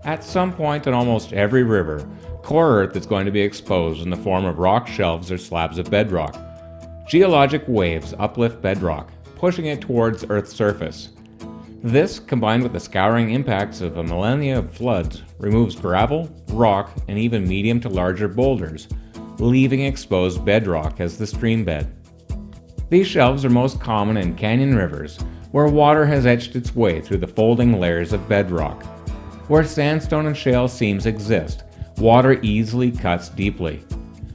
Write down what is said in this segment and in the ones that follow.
At some point in almost every river, core earth is going to be exposed in the form of rock shelves or slabs of bedrock. Geologic waves uplift bedrock, pushing it towards Earth's surface. This, combined with the scouring impacts of a millennia of floods, removes gravel, rock, and even medium to larger boulders, leaving exposed bedrock as the stream bed. These shelves are most common in canyon rivers, where water has etched its way through the folding layers of bedrock. Where sandstone and shale seams exist, water easily cuts deeply.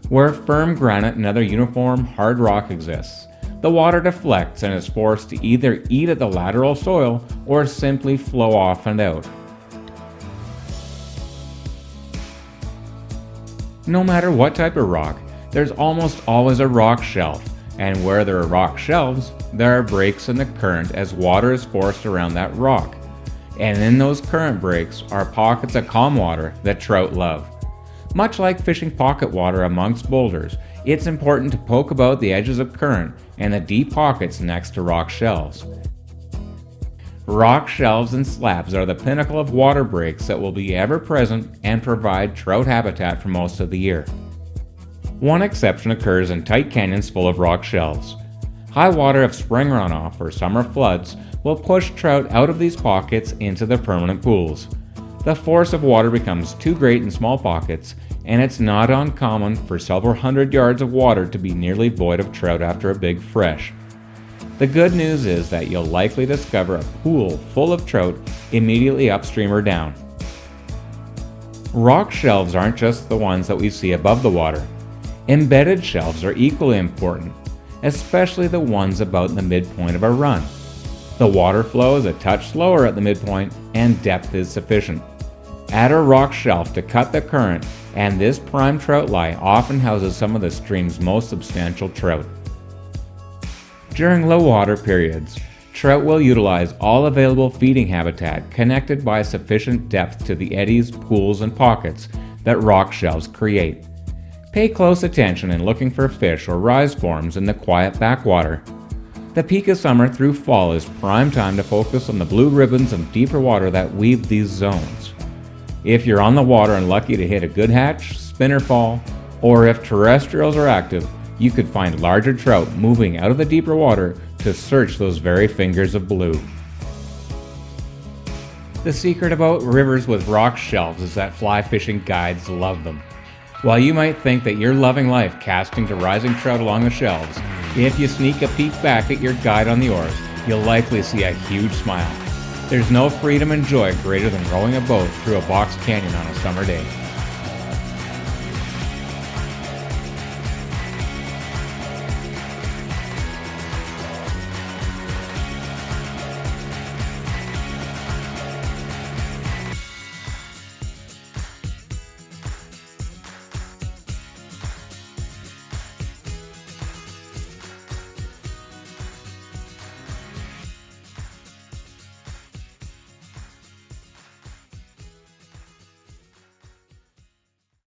Where firm granite and other uniform hard rock exists, the water deflects and is forced to either eat at the lateral soil or simply flow off and out. No matter what type of rock, there's almost always a rock shelf, and where there are rock shelves, there are breaks in the current as water is forced around that rock. And in those current breaks are pockets of calm water that trout love. Much like fishing pocket water amongst boulders, it's important to poke about the edges of current and the deep pockets next to rock shelves. Rock shelves and slabs are the pinnacle of water breaks that will be ever present and provide trout habitat for most of the year. One exception occurs in tight canyons full of rock shelves. High water of spring runoff or summer floods will push trout out of these pockets into the permanent pools. The force of water becomes too great in small pockets, and it's not uncommon for several hundred yards of water to be nearly void of trout after a big fresh. The good news is that you'll likely discover a pool full of trout immediately upstream or down. Rock shelves aren't just the ones that we see above the water. Embedded shelves are equally important, especially the ones about the midpoint of a run. The water flow is a touch slower at the midpoint and depth is sufficient. Add a rock shelf to cut the current, and this prime trout lie often houses some of the stream's most substantial trout. During low water periods, trout will utilize all available feeding habitat connected by sufficient depth to the eddies, pools, and pockets that rock shelves create. Pay close attention in looking for fish or rise forms in the quiet backwater. The peak of summer through fall is prime time to focus on the blue ribbons of deeper water that weave these zones. If you're on the water and lucky to hit a good hatch, spin or fall, or if terrestrials are active, you could find larger trout moving out of the deeper water to search those very fingers of blue. The secret about rivers with rock shelves is that fly fishing guides love them. While you might think that you're loving life casting to rising trout along the shelves, if you sneak a peek back at your guide on the oars, you'll likely see a huge smile. There's no freedom and joy greater than rowing a boat through a box canyon on a summer day.